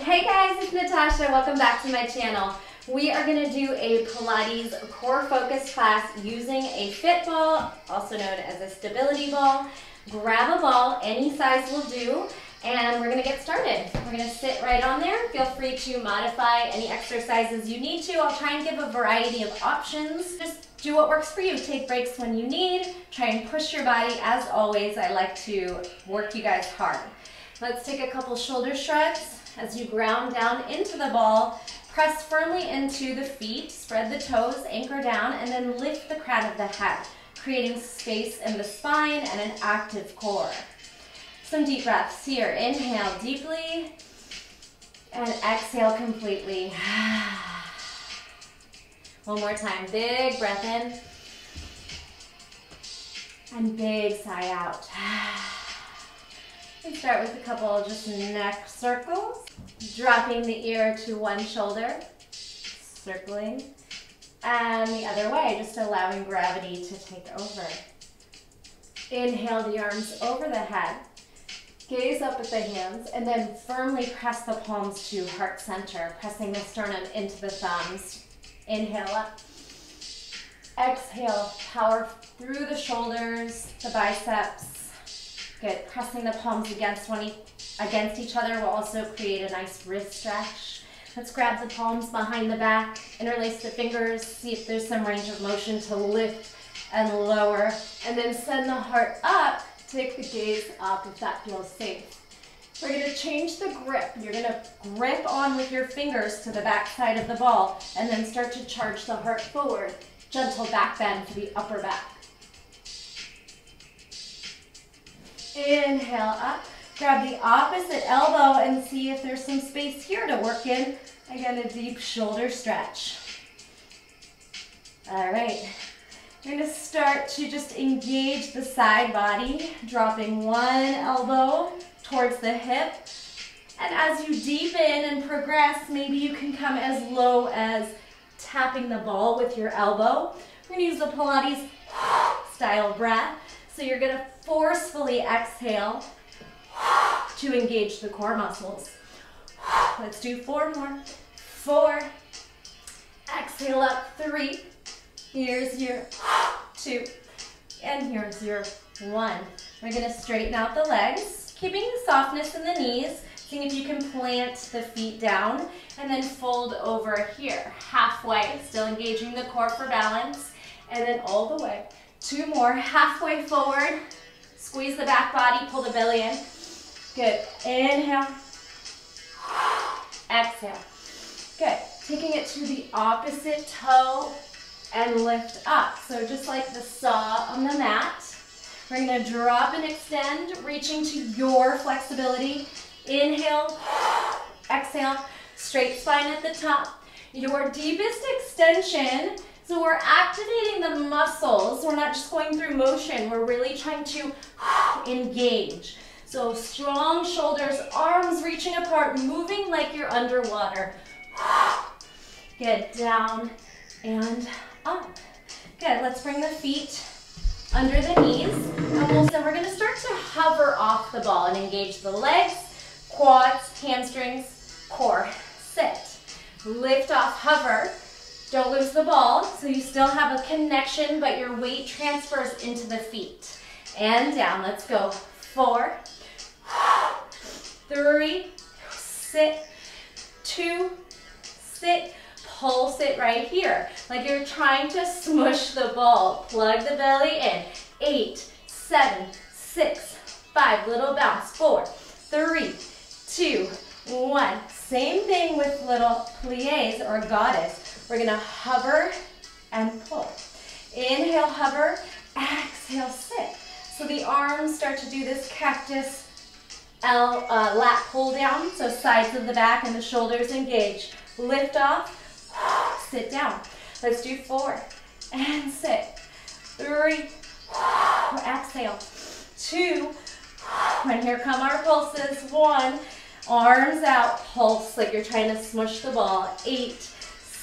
Hey guys, it's Natasha. Welcome back to my channel. We are going to do a Pilates core focus class using a fit ball, also known as a stability ball. Grab a ball, any size will do, and we're going to get started. We're going to sit right on there. Feel free to modify any exercises you need to. I'll try and give a variety of options. Just do what works for you. Take breaks when you need. Try and push your body. As always, I like to work you guys hard. Let's take a couple shoulder shrugs. As you ground down into the ball, press firmly into the feet, spread the toes, anchor down, and then lift the crown of the head, creating space in the spine and an active core. Some deep breaths here. Inhale deeply and exhale completely. One more time. Big breath in and big sigh out. We start with a couple just neck circles, dropping the ear to one shoulder, circling, and the other way, just allowing gravity to take over. Inhale the arms over the head, gaze up at the hands, and then firmly press the palms to heart center, pressing the sternum into the thumbs. Inhale up. Exhale, power through the shoulders, the biceps. Good. Pressing the palms against each other will also create a nice wrist stretch. Let's grab the palms behind the back, interlace the fingers, see if there's some range of motion to lift and lower, and then send the heart up. Take the gaze up if that feels safe. We're going to change the grip. You're going to grip on with your fingers to the back side of the ball, and then start to charge the heart forward. Gentle back bend to the upper back. Inhale up, grab the opposite elbow and see if there's some space here to work in. Again, a deep shoulder stretch. All right, you're gonna start to just engage the side body, dropping one elbow towards the hip. And as you deepen and progress, maybe you can come as low as tapping the ball with your elbow. We're gonna use the Pilates style breath. So you're going to forcefully exhale to engage the core muscles. Let's do 4 more. 4. Exhale up. 3. Here's your 2. And here's your 1. We're going to straighten out the legs, keeping the softness in the knees, seeing if you can plant the feet down, and then fold over here. Halfway, still engaging the core for balance, and then all the way. 2 more, halfway forward, squeeze the back body, pull the belly in. Good, inhale, exhale. Good, taking it to the opposite toe and lift up. So just like the saw on the mat, we're gonna drop and extend, reaching to your flexibility. Inhale, exhale, straight spine at the top. Your deepest extension. So we're activating the muscles. We're not just going through motion. We're really trying to engage. So strong shoulders, arms reaching apart, moving like you're underwater. Get down and up. Good, let's bring the feet under the knees. And so we're gonna start to hover off the ball and engage the legs, quads, hamstrings, core. Sit, lift off, hover. Don't lose the ball, so you still have a connection, but your weight transfers into the feet. And down, let's go. 4, 3, sit, 2, sit, pulse it right here. Like you're trying to smush the ball. Plug the belly in. 8, 7, 6, 5, little bounce. 4, 3, 2, 1. Same thing with little plies or goddess. We're gonna hover and pull. Inhale, hover, exhale, sit. So the arms start to do this cactus lat pull down, so sides of the back and the shoulders engage. Lift off, sit down. Let's do 4 and sit. 3, exhale. 2, and here come our pulses. 1, arms out, pulse like you're trying to smush the ball. 8,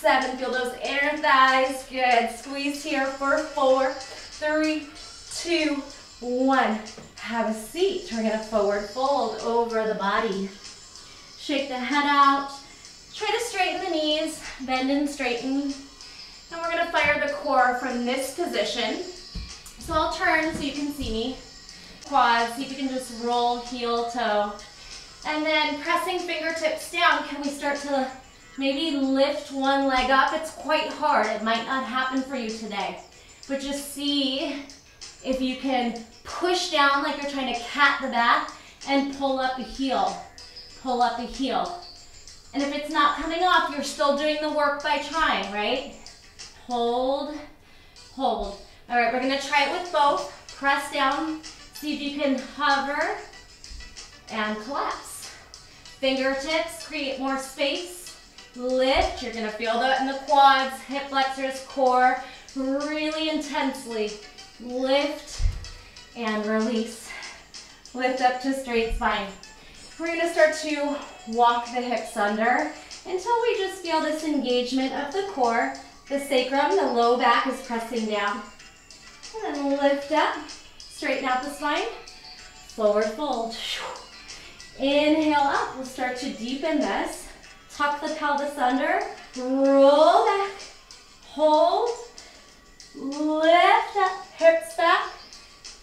7, feel those inner thighs. Good. Squeeze here for 4, 3, 2, 1. Have a seat. We're going to forward fold over the body. Shake the head out. Try to straighten the knees, bend and straighten. And we're gonna fire the core from this position. So I'll turn so you can see me. Quads, see if you can just roll heel, toe. And then pressing fingertips down, can we start to maybe lift one leg up? It's quite hard. It might not happen for you today. But just see if you can push down like you're trying to cat the back and pull up the heel. Pull up the heel. And if it's not coming off, you're still doing the work by trying, right? Hold, hold. All right, we're gonna try it with both. Press down, see if you can hover and collapse. Fingertips, create more space. Lift, you're gonna feel that in the quads, hip flexors, core, really intensely. Lift and release. Lift up to straight spine. We're gonna start to walk the hips under until we just feel this engagement of the core. The sacrum, the low back is pressing down. And then lift up, straighten out the spine, forward fold. Inhale up, we'll start to deepen this. Tuck the pelvis under, roll back, hold, lift up, hips back,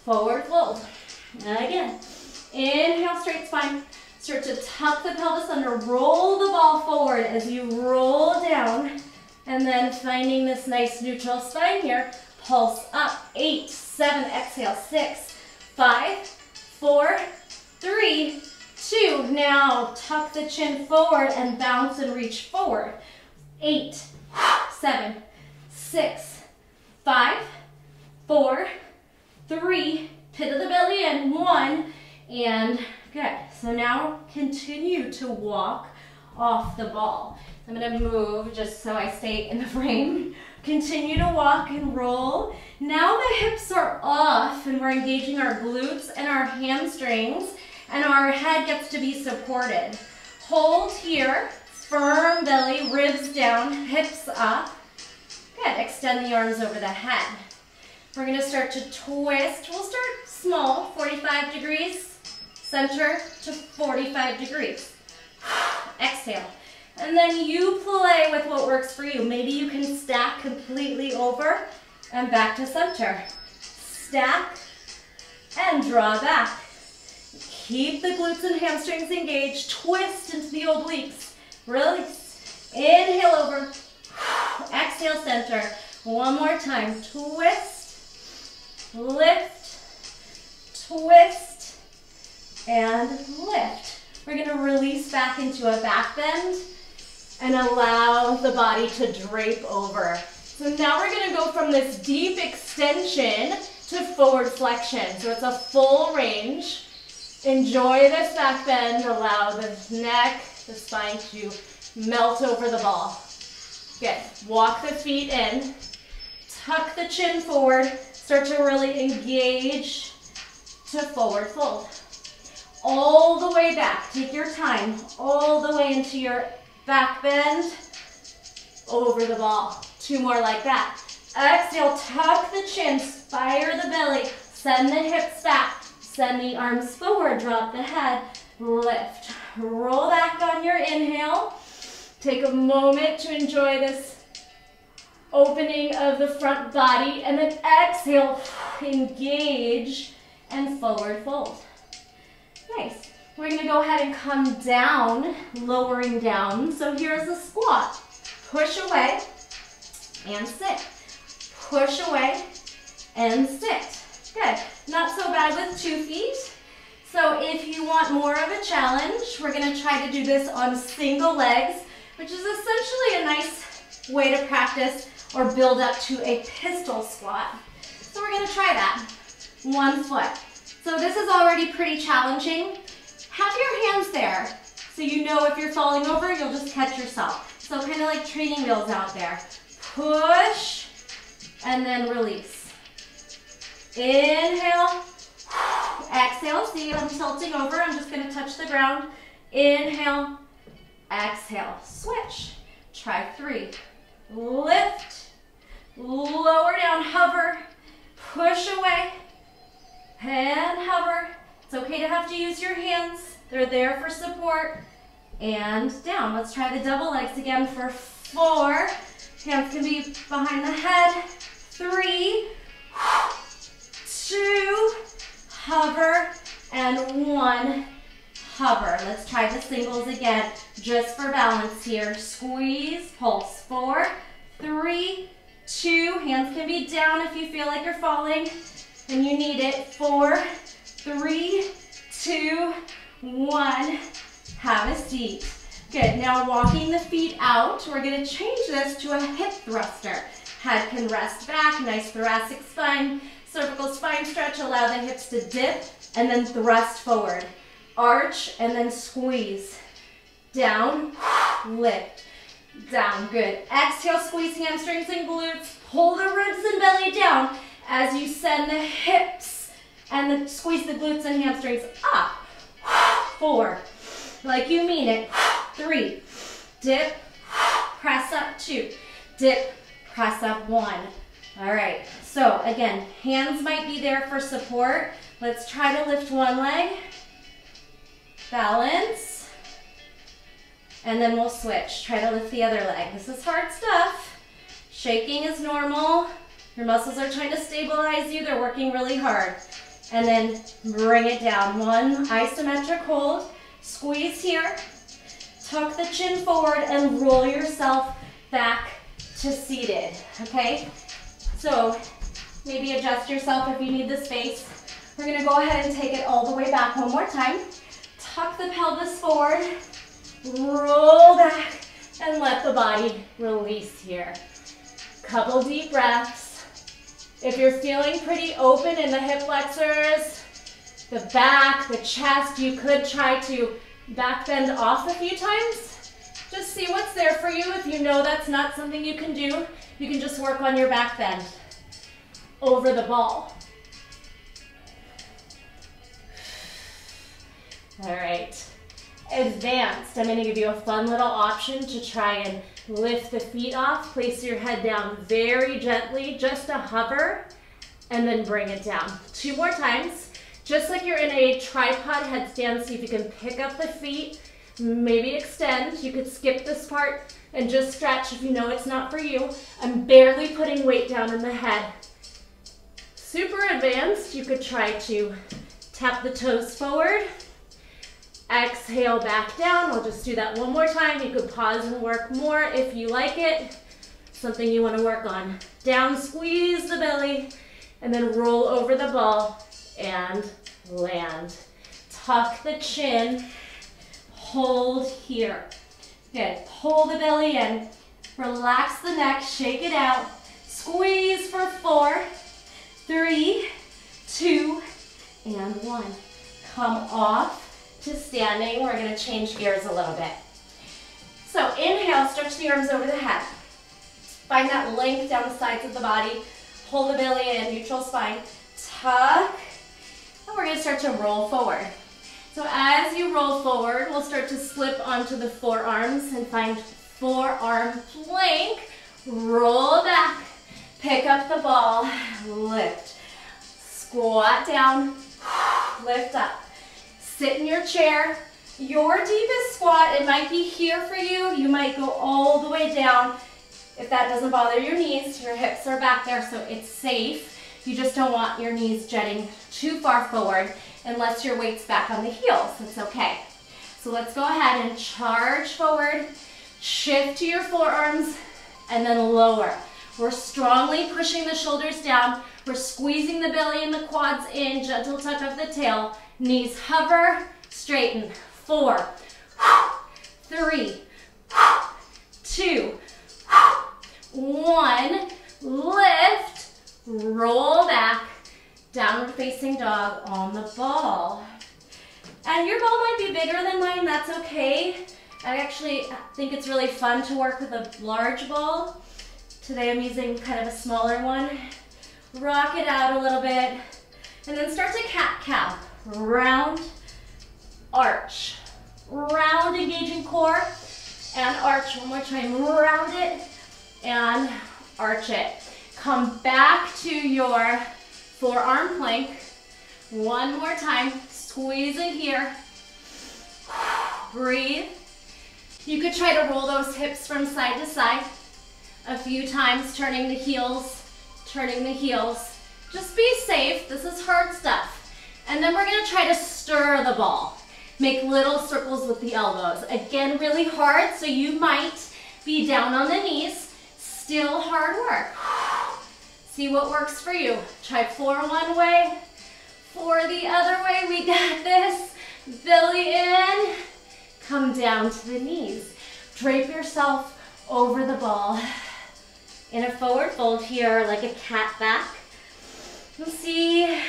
forward fold. And again, inhale, straight spine. Start to tuck the pelvis under, roll the ball forward as you roll down, and then finding this nice neutral spine here. Pulse up, 8, 7, exhale, 6, 5, 4, 3, 2. Now tuck the chin forward and bounce and reach forward. 8, 7, 6, 5, 4, 3, pit of the belly in, 1, and good. So now continue to walk off the ball. I'm gonna move just so I stay in the frame. Continue to walk and roll. Now the hips are off and we're engaging our glutes and our hamstrings, and our head gets to be supported. Hold here, firm belly, ribs down, hips up. Good, extend the arms over the head. We're gonna start to twist. We'll start small, 45 degrees, center to 45 degrees. Exhale. And then you play with what works for you. Maybe you can stack completely over and back to center. Stack and draw back. Keep the glutes and hamstrings engaged. Twist into the obliques. Release. Inhale over. Exhale, center. One more time. Twist, lift, twist, and lift. We're going to release back into a back bend and allow the body to drape over. So now we're going to go from this deep extension to forward flexion. So it's a full range. Enjoy this back bend. Allow the neck, the spine to melt over the ball. Good. Walk the feet in. Tuck the chin forward. Start to really engage to forward fold. All the way back. Take your time. All the way into your back bend. Over the ball. 2 more like that. Exhale, tuck the chin, fire the belly, send the hips back, send the arms forward, drop the head, lift. Roll back on your inhale. Take a moment to enjoy this opening of the front body, and then exhale, engage, and forward fold. Nice. We're going to go ahead and come down, lowering down. So here's a squat. Push away and sit. Push away and sit. Good. Not so bad with 2 feet. So if you want more of a challenge, we're going to try to do this on single legs, which is essentially a nice way to practice or build up to a pistol squat. So we're going to try that. 1 foot. So this is already pretty challenging. Have your hands there so you know if you're falling over, you'll just catch yourself. So kind of like training wheels out there. Push and then release. Inhale. Exhale. See, I'm tilting over. I'm just going to touch the ground. Inhale. Exhale. Switch. Try 3. Lift. Lower down. Hover. Push away. And hover. It's okay to have to use your hands. They're there for support. and down. Let's try the double legs again for 4. Hands can be behind the head. 3, 2, hover, and 1, hover. Let's try the singles again, just for balance here. Squeeze, pulse. 4, 3, 2, hands can be down if you feel like you're falling and you need it. 4, 3, 2, 1, have a seat. Good, now walking the feet out, we're gonna change this to a hip thruster. Head can rest back, nice thoracic spine, cervical spine stretch, allow the hips to dip and then thrust forward. Arch and then squeeze. Down, lift, down, good. Exhale, squeeze hamstrings and glutes, pull the ribs and belly down as you send the hips and squeeze the glutes and hamstrings up. 4, like you mean it. 3, dip, press up. 2, dip, press up. 1. All right, so again, hands might be there for support. Let's try to lift one leg, balance, and then we'll switch. Try to lift the other leg. This is hard stuff. Shaking is normal. Your muscles are trying to stabilize you. They're working really hard. And then bring it down. 1 isometric hold. Squeeze here. Tuck the chin forward and roll yourself back to seated, okay? So maybe adjust yourself if you need the space. We're gonna go ahead and take it all the way back one more time. Tuck the pelvis forward, roll back, and let the body release here. Couple deep breaths. If you're feeling pretty open in the hip flexors, the back, the chest, you could try to back bend off a few times. Just see what's there for you. If you know that's not something you can do, you can just work on your back bend over the ball. All right, advanced. I'm gonna give you a fun little option to try and lift the feet off. Place your head down very gently, just a hover, and then bring it down. 2 more times. Just like you're in a tripod headstand, see if you can pick up the feet, maybe extend. You could skip this part and just stretch if you know it's not for you. I'm barely putting weight down in the head. Super advanced, you could try to tap the toes forward. Exhale back down. We'll just do that one more time. You could pause and work more if you like it. Something you want to work on. Down, squeeze the belly, and then roll over the ball and land. Tuck the chin, hold here. Good, pull the belly in, relax the neck, shake it out, squeeze for 4, 3, 2, and 1. Come off to standing. We're gonna change gears a little bit. So inhale, stretch the arms over the head. Find that length down the sides of the body. Pull the belly in, neutral spine. Tuck. And we're gonna start to roll forward. So as you roll forward, we'll start to slip onto the forearms and find forearm plank. Roll back, pick up the ball, lift. Squat down, lift up. Sit in your chair. Your deepest squat, it might be here for you. You might go all the way down. If that doesn't bother your knees, your hips are back there, so it's safe. You just don't want your knees jutting too far forward unless your weight's back on the heels. It's okay. So let's go ahead and charge forward, shift to your forearms, and then lower. We're strongly pushing the shoulders down. We're squeezing the belly and the quads in, gentle tuck of the tail. Knees hover, straighten. 4, 3, 2, 1. Lift, roll back, downward facing dog on the ball. And your ball might be bigger than mine, that's okay. I actually think it's really fun to work with a large ball. Today I'm using kind of a smaller one. Rock it out a little bit, and then start to cat-cow. Round, arch. Round, engaging core, and arch. One more time, round it, and arch it. Come back to your forearm plank. One more time, squeeze it here. Breathe. You could try to roll those hips from side to side a few times, turning the heels, turning the heels. Just be safe. This is hard stuff. And then we're going to try to stir the ball. Make little circles with the elbows. Again, really hard, so you might be down on the knees. Still hard work. See what works for you. Try floor one way, floor the other way. We got this. Belly in. Come down to the knees. Drape yourself over the ball. In a forward fold here, like a cat back. And see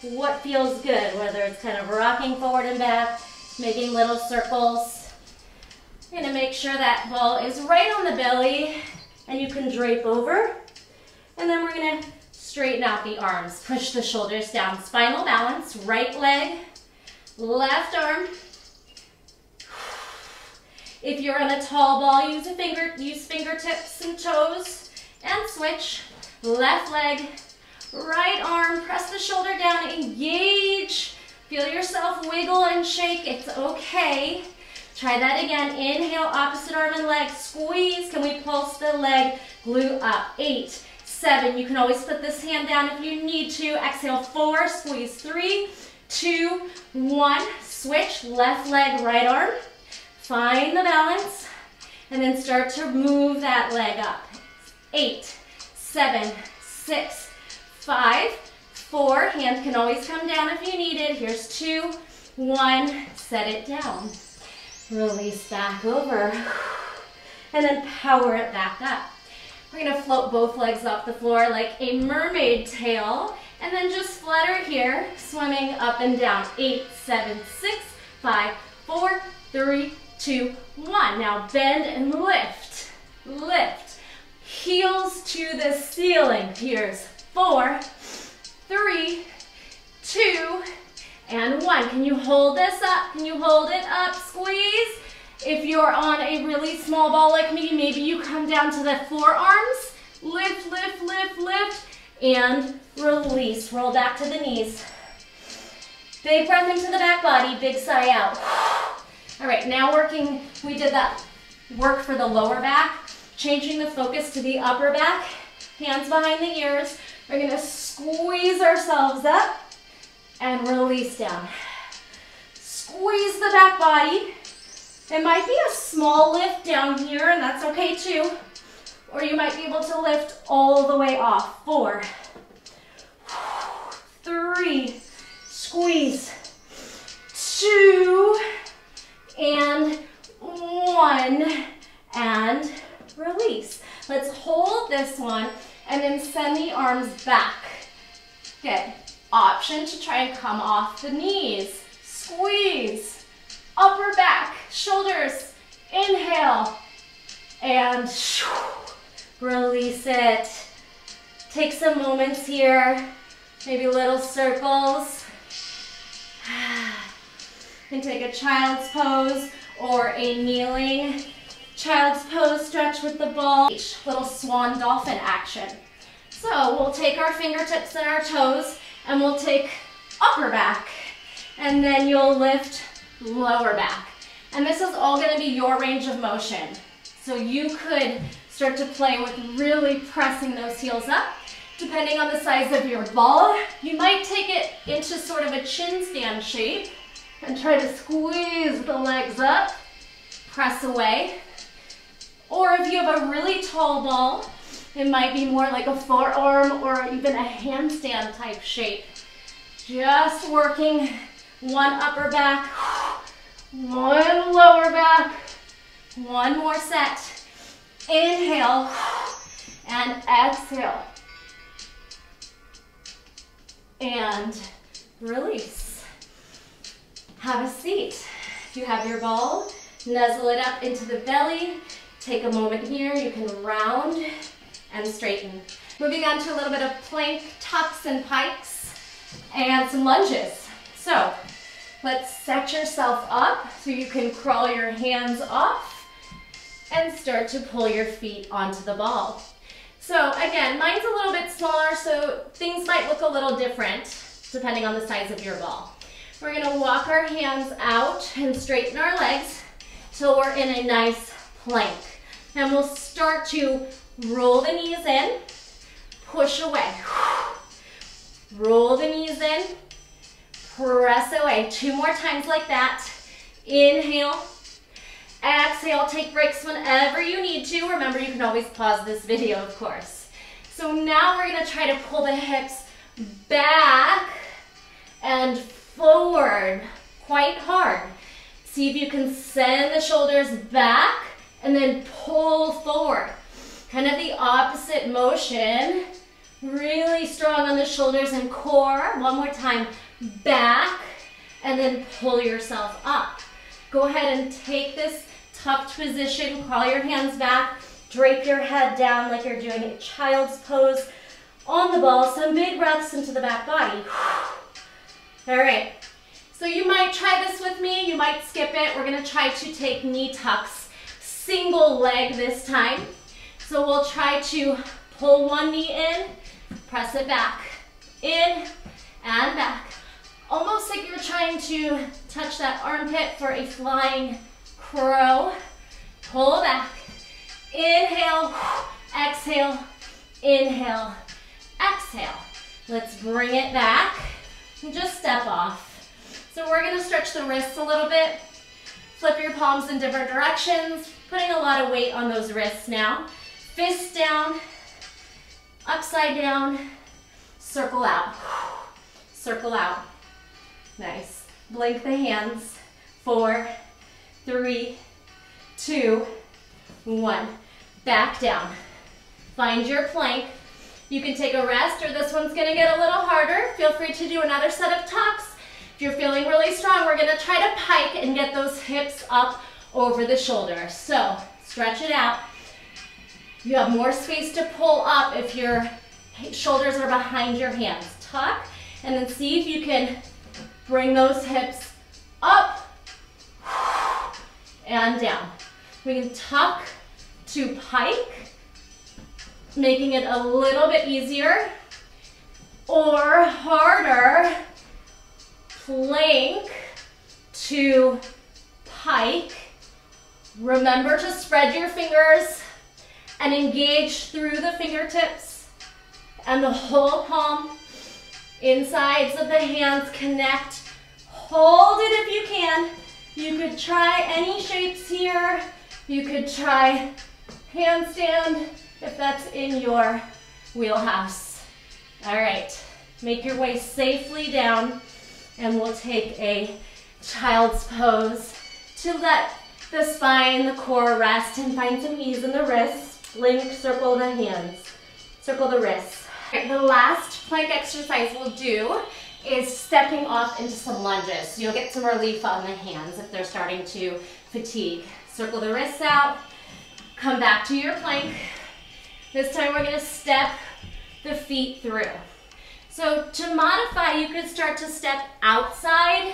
what feels good, whether it's kind of rocking forward and back, making little circles. You're gonna make sure that ball is right on the belly and you can drape over. And then we're gonna straighten out the arms. Push the shoulders down. Spinal balance, right leg, left arm. If you're on a tall ball, use fingertips and toes and switch. Left leg, right arm, press the shoulder down, engage. Feel yourself wiggle and shake, it's okay. Try that again. Inhale, opposite arm and leg, squeeze. Can we pulse the leg, glute up? 8, 7, you can always put this hand down if you need to. Exhale, 4, squeeze, 3, 2, 1. Switch, left leg, right arm. Find the balance, and then start to move that leg up. 8, 7, 6, 5, 4. Hand can always come down if you need it. Here's 2, 1. Set it down. Release back over. And then power it back up. We're going to float both legs off the floor like a mermaid tail. And then just flutter here, swimming up and down. 8, 7, 6, 5, 4, 3, 2, 1. Now bend and lift. Lift. Heels to the ceiling. Here's 4, 3, 2, and 1. Can you hold this up? Can you hold it up? Squeeze. If you're on a really small ball like me, maybe you come down to the forearms. Lift, lift, lift, lift, and release. Roll back to the knees. Big breath into the back body, big sigh out. All right, now we did that work for the lower back, changing the focus to the upper back, hands behind the ears. We're gonna squeeze ourselves up and release down. Squeeze the back body. It might be a small lift down here, and that's okay too. Or you might be able to lift all the way off. 4, 3, squeeze, 2, and 1, and release. Let's hold this one and then send the arms back. Okay, option to try and come off the knees. Squeeze, upper back, shoulders, inhale, and release it. Take some moments here, maybe little circles. You can take a child's pose or a kneeling child's pose, stretch with the ball. Little swan dolphin action. So we'll take our fingertips and our toes and we'll take upper back and then you'll lift lower back. And this is all going to be your range of motion. So you could start to play with really pressing those heels up. Depending on the size of your ball, you might take it into sort of a chin stand shape and try to squeeze the legs up, press away. Or if you have a really tall ball, it might be more like a forearm or even a handstand type shape. Just working one upper back, one lower back, one more set. Inhale and exhale. And release. Have a seat. If you have your ball, nuzzle it up into the belly. Take a moment here. You can round and straighten. Moving on to a little bit of plank tucks and pikes and some lunges. So let's set yourself up so you can crawl your hands off and start to pull your feet onto the ball. So again, mine's a little bit smaller, so things might look a little different depending on the size of your ball. We're gonna walk our hands out and straighten our legs. till we're in a nice plank. And we'll start to roll the knees in, push away. Roll the knees in, press away. 2 more times like that. Inhale, exhale, take breaks whenever you need to. Remember, you can always pause this video, of course. So now we're gonna try to pull the hips back and forward quite hard. See if you can send the shoulders back and then pull forward. Kind of the opposite motion. Really strong on the shoulders and core. One more time, back, and then pull yourself up. Go ahead and take this tucked position, crawl your hands back, drape your head down like you're doing a child's pose on the ball. Some big breaths into the back body. All right, so you might try this with me, you might skip it. We're gonna try to take knee tucks, single leg this time. So we'll try to pull one knee in, press it back, in and back. Almost like you're trying to touch that armpit for a flying crow. Pull back, inhale, exhale, inhale, exhale. Let's bring it back and just step off. So we're gonna stretch the wrists a little bit, flip your palms in different directions, putting a lot of weight on those wrists now. Fist down, upside down, circle out, circle out. Nice. Blink the hands. 4, 3, 2, 1. Back down. Find your plank. You can take a rest, or this one's gonna get a little harder. Feel free to do another set of tucks. If you're feeling really strong, we're gonna try to pike and get those hips up over the shoulders. So stretch it out. You have more space to pull up if your shoulders are behind your hands. Tuck, and then see if you can bring those hips up and down. We can tuck to pike, making it a little bit easier, or harder, plank to pike. Remember to spread your fingers and engage through the fingertips and the whole palm. Insides of the hands connect. Hold it if you can. You could try any shapes here. You could try handstand if that's in your wheelhouse. All right, make your way safely down, and we'll take a child's pose to let the spine, the core rest and find some ease in the wrists. Blink, circle the hands, circle the wrists. The last plank exercise we'll do is stepping off into some lunges. So you'll get some relief on the hands if they're starting to fatigue. Circle the wrists out, come back to your plank. This time we're gonna step the feet through. So to modify, you could start to step outside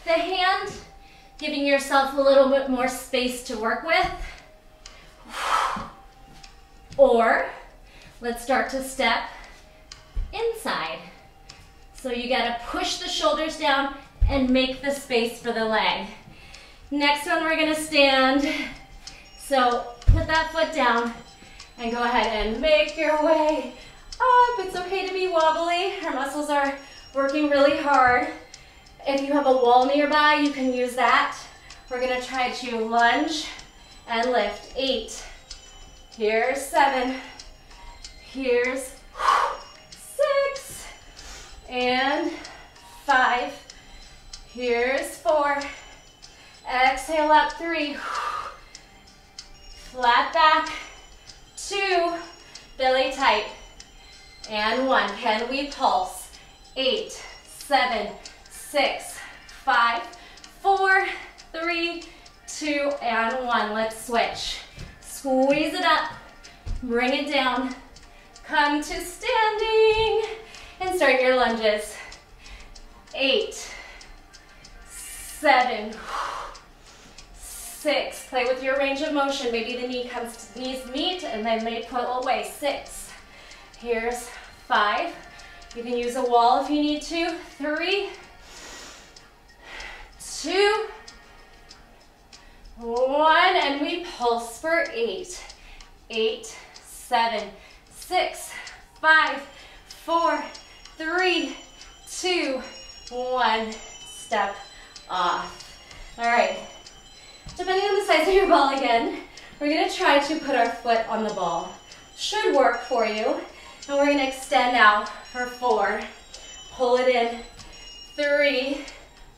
the hand, giving yourself a little bit more space to work with. Or let's start to step inside. So you gotta push the shoulders down and make the space for the leg. Next one, we're gonna stand. So put that foot down and go ahead and make your way up. It's okay to be wobbly. Our muscles are working really hard. If you have a wall nearby, you can use that. We're gonna try to lunge and lift. 8. Here's 7. Here's 6. And 5. Here's 4. Exhale up. 3. Flat back. 2. Belly tight. And 1. Can we pulse? 8, 7, 6, 5, 4, 3, 2, and 1. Let's switch. Squeeze it up. Bring it down. Come to standing. And start your lunges. 8, 7, 6. Play with your range of motion. Maybe the knees meet and then they pull away. 6. Here's 5. You can use a wall if you need to. 3, 2, 1, and we pulse for 8. 8, 7, 6, 5, 4, 3, 2, 1. Step off. All right. Depending on the size of your ball again, we're going to try to put our foot on the ball. Should work for you. And we're going to extend out for 4. Pull it in. 3.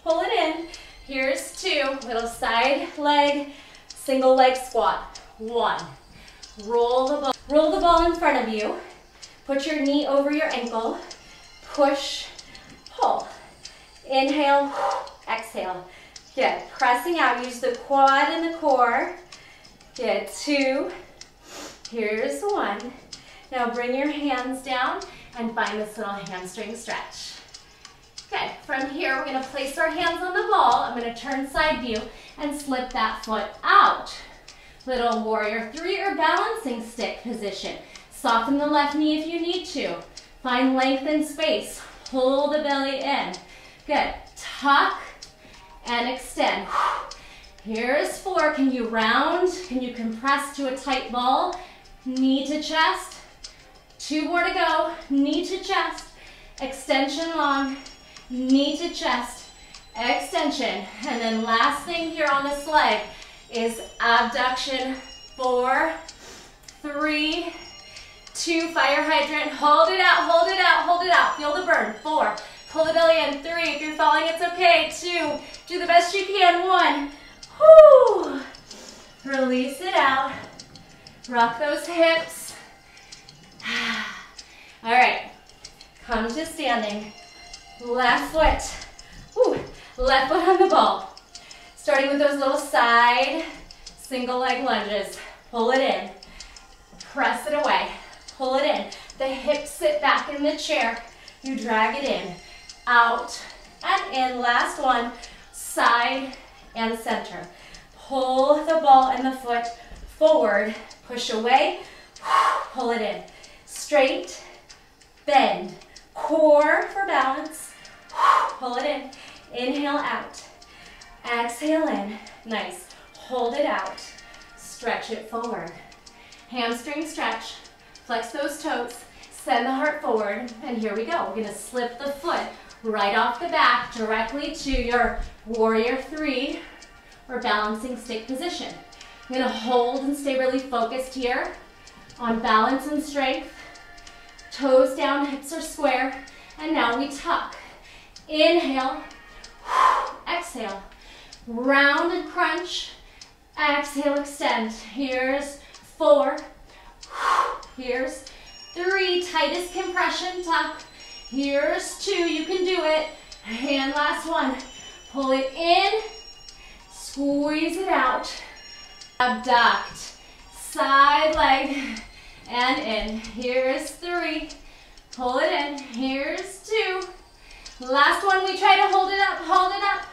Pull it in. Here's 2. Little side leg, single leg squat. 1. Roll the ball in front of you. Put your knee over your ankle. Push, pull. Inhale, exhale. Good. Pressing out. Use the quad and the core. Good. 2. Here's 1. Now bring your hands down and find this little hamstring stretch. Okay. From here, we're going to place our hands on the ball. I'm going to turn side view and slip that foot out. Little warrior 3 or balancing stick position. Soften the left knee if you need to. Find length and space. Pull the belly in. Good. Tuck and extend. Here's 4. Can you round? Can you compress to a tight ball? Knee to chest. 2 more to go. Knee to chest. Extension long. Knee to chest. Extension. And then last thing here on this leg is abduction. 4, 3, 2. Fire hydrant. Hold it out, hold it out, hold it out. Feel the burn. 4. Pull the belly in. 3. If you're falling, it's okay. 2. Do the best you can. 1. Whoo. Release it out. Rock those hips. All right. Come to standing. Left foot. Woo. Left foot on the ball. Starting with those little side single leg lunges. Pull it in. Press it away. Pull it in. The hips sit back in the chair. You drag it in. Out and in. Last one. Side and center. Pull the ball and the foot forward. Push away. Pull it in. Straight. Bend. Core for balance. Pull it in. Inhale out. Exhale in. Nice. Hold it out. Stretch it forward. Hamstring stretch. Flex those toes. Send the heart forward. And here we go. We're going to slip the foot right off the back directly to your warrior 3 or balancing stick position. I'm going to hold and stay really focused here on balance and strength. Toes down, hips are square. And now we tuck. Inhale. Exhale. Round and crunch. Exhale, extend. Here's 4. Here's 3. Tightest compression, tuck. Here's 2. You can do it. And last one. Pull it in. Squeeze it out. Abduct. Side leg. And in. Here's 3. Pull it in. Here's 2. Last one. We try to hold it up. Hold it up.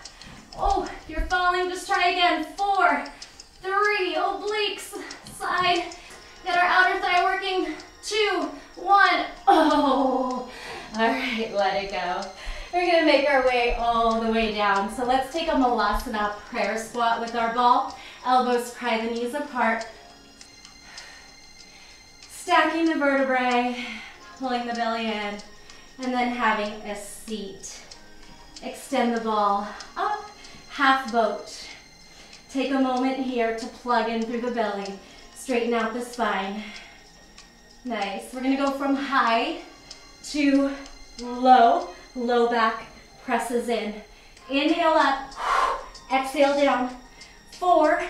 Oh, if you're falling, just try again. 4, 3. Obliques. Side. Get our outer thigh working. 2, 1. Oh. All right, let it go. We're going to make our way all the way down. So let's take a Malasana prayer squat with our ball. Elbows pry the knees apart. Stacking the vertebrae, pulling the belly in, and then having a seat. Extend the ball up, half boat. Take a moment here to plug in through the belly. Straighten out the spine. Nice. We're going to go from high to low. Low back presses in. Inhale up. Exhale down. 4,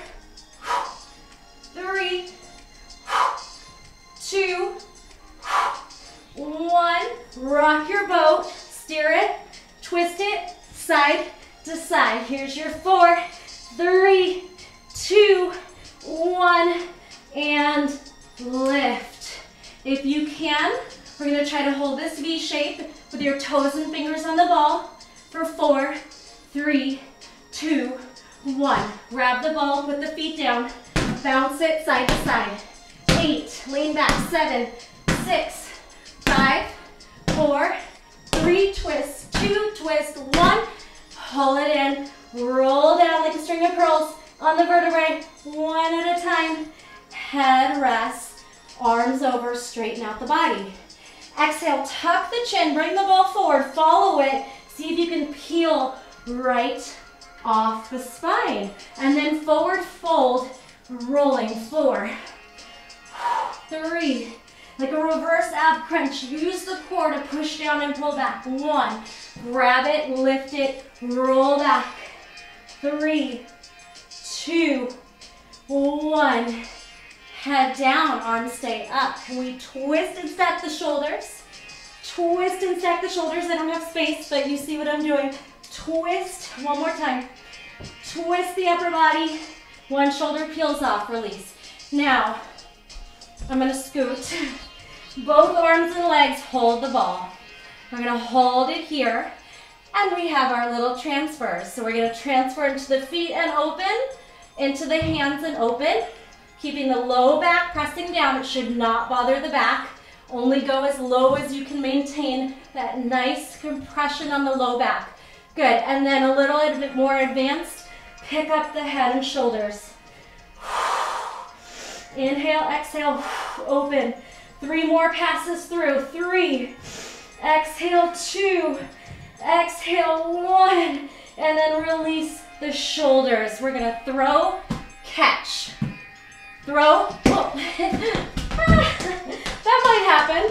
3, 2, 1. Rock your boat. Steer it. Twist it. Side to side. Here's your 4, 3, 2, 1. And lift. If you can, we're going to try to hold this V shape with your toes and fingers on the ball for 4, 3, 2, 1. Grab the ball, put the feet down, bounce it side to side. 8, lean back. 7, 6, 5, 4, 3, twist, 2, twist, 1. Pull it in, roll down like a string of pearls. on the vertebrae, one at a time. Head rests, arms over, straighten out the body. Exhale, tuck the chin, bring the ball forward, follow it. See if you can peel right off the spine. And then forward fold, rolling. 4, 3, like a reverse ab crunch. Use the core to push down and pull back. 1, grab it, lift it, roll back. 3, 2, 1. Head down, arms stay up. And we twist and stack the shoulders. Twist and stack the shoulders. I don't have space, but you see what I'm doing. Twist, one more time. Twist the upper body. One shoulder peels off, release. Now, I'm gonna scoot. Both arms and legs hold the ball. We're gonna hold it here. And we have our little transfers. So we're gonna transfer into the feet and open, into the hands and open. Keeping the low back pressing down. It should not bother the back. Only go as low as you can maintain that nice compression on the low back. Good, and then a little bit more advanced, pick up the head and shoulders. Inhale, exhale, open. 3 more passes through. 3, exhale, 2, exhale, 1, and then release the shoulders. We're gonna throw, catch. Throw, oh. That might happen.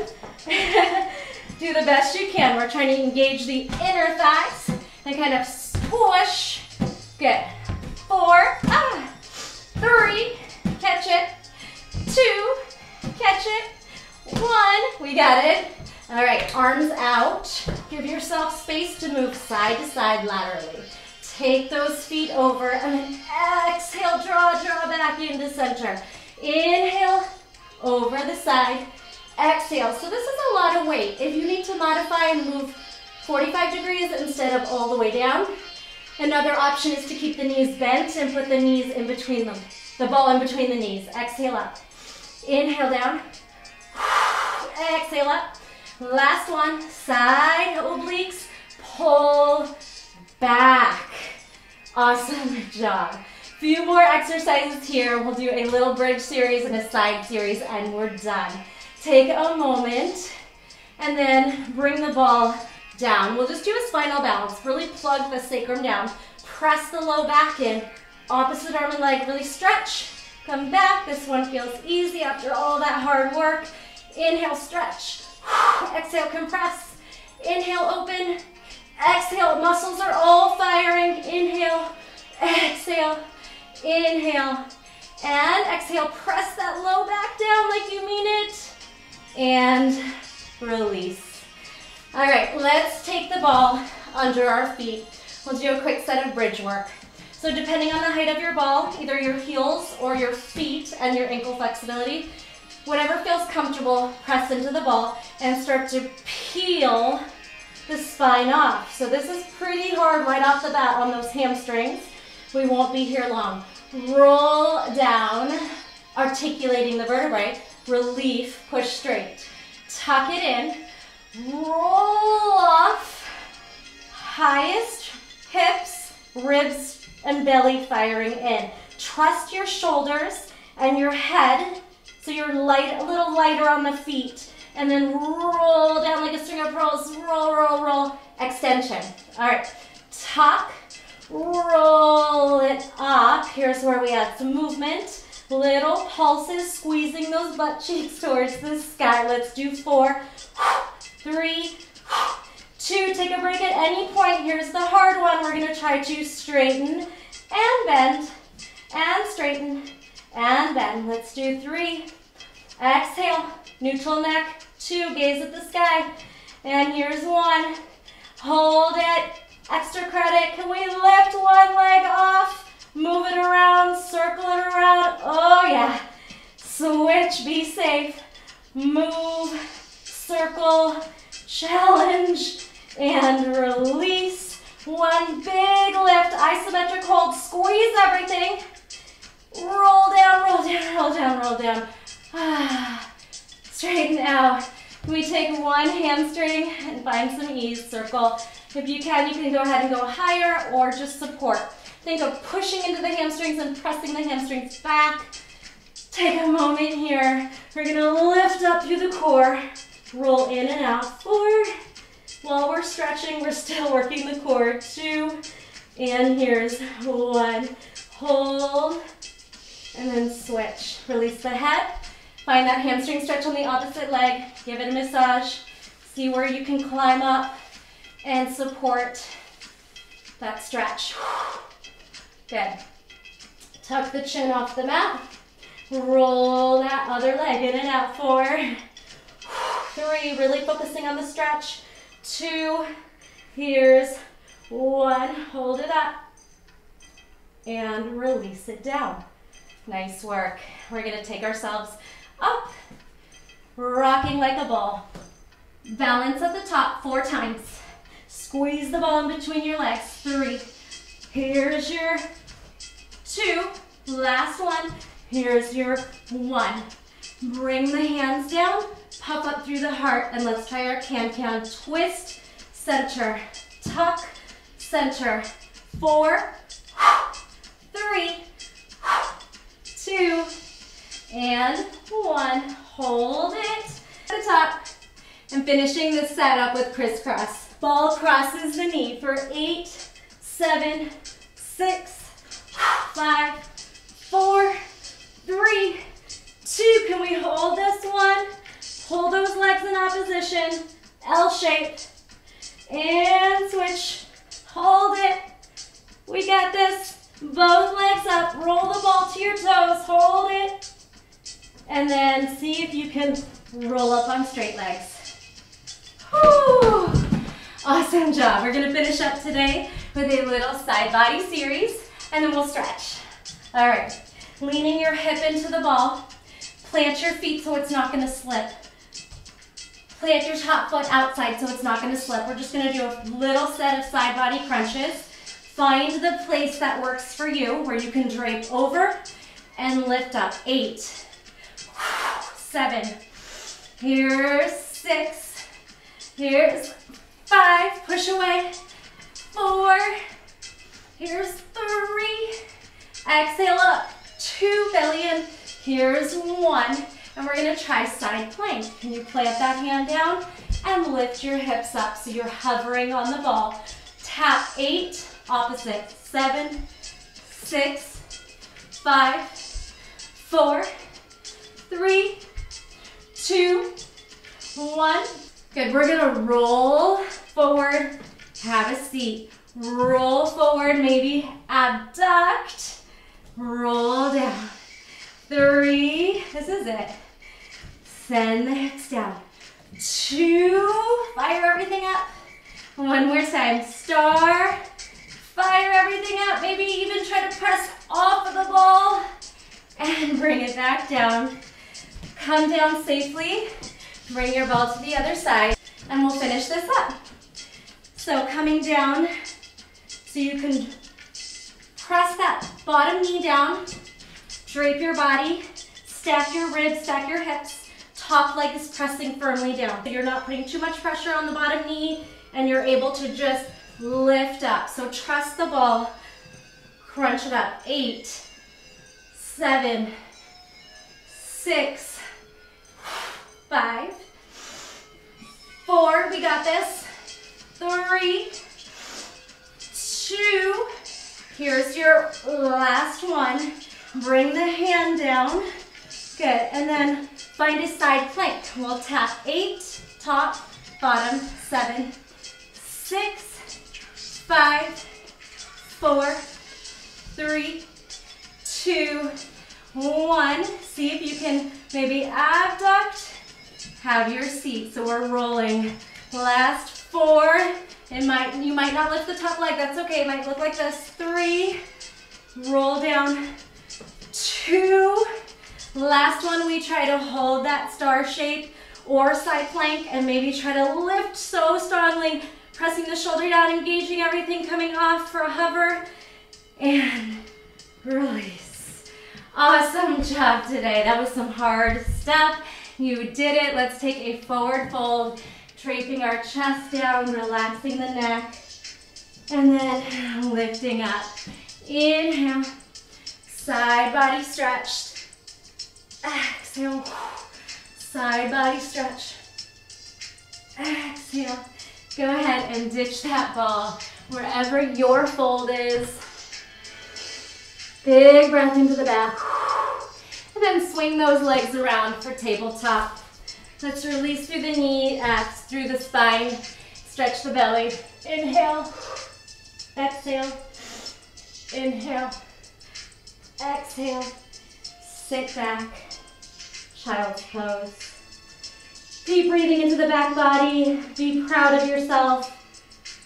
Do the best you can. We're trying to engage the inner thighs and kind of push. Good. 4, 3, catch it. 2, catch it. 1, we got it. All right, arms out. Give yourself space to move side to side laterally. Take those feet over and then exhale, draw back into center. Inhale, over the side. Exhale. So this is a lot of weight. If you need to modify and move 45 degrees instead of all the way down, another option is to keep the knees bent and put the knees in between them. The ball in between the knees. Exhale up. Inhale down. Exhale up. Last one. Side obliques. Pull back. Awesome job. Few more exercises here. We'll do a little bridge series and a side series and we're done. Take a moment and then bring the ball down. We'll just do a spinal balance. Really plug the sacrum down. Press the low back in. Opposite arm and leg. Really stretch. Come back. This one feels easy after all that hard work. Inhale, stretch. Exhale, compress. Inhale, open. Exhale, muscles are all firing. Inhale, exhale, inhale, and exhale. Press that low back down like you mean it. And release. All right, let's take the ball under our feet. We'll do a quick set of bridge work. So depending on the height of your ball, either your heels or your feet and your ankle flexibility, whatever feels comfortable, press into the ball and start to peel the spine off. So this is pretty hard right off the bat on those hamstrings. We won't be here long. Roll down, articulating the vertebrae. Relief, push straight. Tuck it in. Roll off. Highest hips, ribs, and belly firing in. Trust your shoulders and your head so you're light, a little lighter on the feet. And then roll down like a string of pearls. Roll, roll, roll. Extension. All right. Tuck. Roll it up. Here's where we add some movement. Little pulses, squeezing those butt cheeks towards the sky. Let's do 4, 3, 2. Take a break at any point. Here's the hard one. We're going to try to straighten and bend and straighten and bend. Let's do 3. Exhale. Neutral neck. 2. Gaze at the sky. And here's 1. Hold it. Extra credit. Can we lift one leg off? Move it around, circle it around. Oh yeah. Switch, be safe. Move, circle, challenge, and release. One big lift, isometric hold. Squeeze everything. Roll down, roll down, roll down, roll down. Straighten out. We take one hamstring and find some ease. Circle. If you can go ahead and go higher or just support. Think of pushing into the hamstrings and pressing the hamstrings back. Take a moment here. We're gonna lift up through the core, roll in and out, 4. While we're stretching, we're still working the core, 2, and here's 1. Hold, and then switch. Release the head. Find that hamstring stretch on the opposite leg. Give it a massage. See where you can climb up and support that stretch. Good. Tuck the chin off the mat. Roll that other leg in and out, 4. 3, really focusing on the stretch. 2, here's 1. Hold it up and release it down. Nice work. We're gonna take ourselves up, rocking like a ball. Balance at the top 4 times. Squeeze the ball in between your legs, 3. Here's your 2, last one. Here's your 1. Bring the hands down, puff up through the heart, and let's try our can-can. Twist, center, tuck, center. 4, 3, 2, and 1. Hold it at the top. And finishing this set up with crisscross. Ball crosses the knee for 8, 7, 6, 5, 4, 3, 2. Can we hold this one? Pull those legs in opposition. L shape. And switch. Hold it. We got this. Both legs up. Roll the ball to your toes. Hold it. And then see if you can roll up on straight legs. Whew. Awesome job. We're going to finish up today with a little side body series, and then we'll stretch. All right. Leaning your hip into the ball. Plant your feet so it's not going to slip. Plant your top foot outside so it's not going to slip. We're just going to do a little set of side body crunches. Find the place that works for you where you can drape over and lift up. 8, 7, here's 6, here's 5, push away, 4, here's 3, exhale up, 2, belly in, here's 1, and we're gonna try side plank. Can you plant that hand down and lift your hips up so you're hovering on the ball. Tap 8, opposite, 7, 6, 5, 4, 3, 2, 1. Good, we're gonna roll forward, have a seat. Roll forward, maybe abduct, roll down. 3, this is it. Send the hips down. 2, fire everything up. 1 more time, star, fire everything up. Maybe even try to press off of the ball and bring it back down. Come down safely, bring your ball to the other side, and we'll finish this up. So coming down, so you can press that bottom knee down, drape your body, stack your ribs, stack your hips, top leg is pressing firmly down. So you're not putting too much pressure on the bottom knee, and you're able to just lift up. So trust the ball, crunch it up. 8, 7, 6, 5, 4, we got this. 3, 2, here's your last one. Bring the hand down. Good, and then find a side plank. We'll tap 8, top, bottom, 7, 6, 5, 4, 3, 2, 1. See if you can maybe abduct, have your seat. So we're rolling. Last 4. You might not lift the top leg, that's okay. It might look like this. 3, roll down. 2, last one, we try to hold that star shape or side plank and maybe try to lift so strongly, pressing the shoulder down, engaging everything, coming off for a hover, and release. Awesome job today. That was some hard stuff. You did it. Let's take a forward fold, draping our chest down, relaxing the neck, and then lifting up. Inhale. Side body stretched. Exhale. Side body stretch. Exhale. Go ahead and ditch that ball wherever your fold is. Big breath into the back. And then swing those legs around for tabletop. Let's release through the knee, through the spine. Stretch the belly. Inhale. Exhale. Inhale. Exhale. Sit back. Child's pose. Deep breathing into the back body. Be proud of yourself.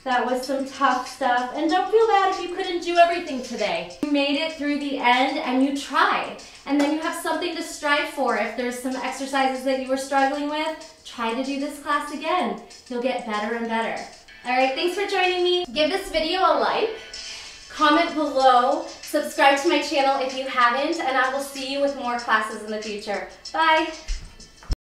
That was some tough stuff. And don't feel bad if you couldn't do everything today. You made it through the end and you tried. And then you have something to strive for. If there's some exercises that you were struggling with, try to do this class again. You'll get better and better. All right, thanks for joining me. Give this video a like, comment below, subscribe to my channel if you haven't, and I will see you with more classes in the future. Bye.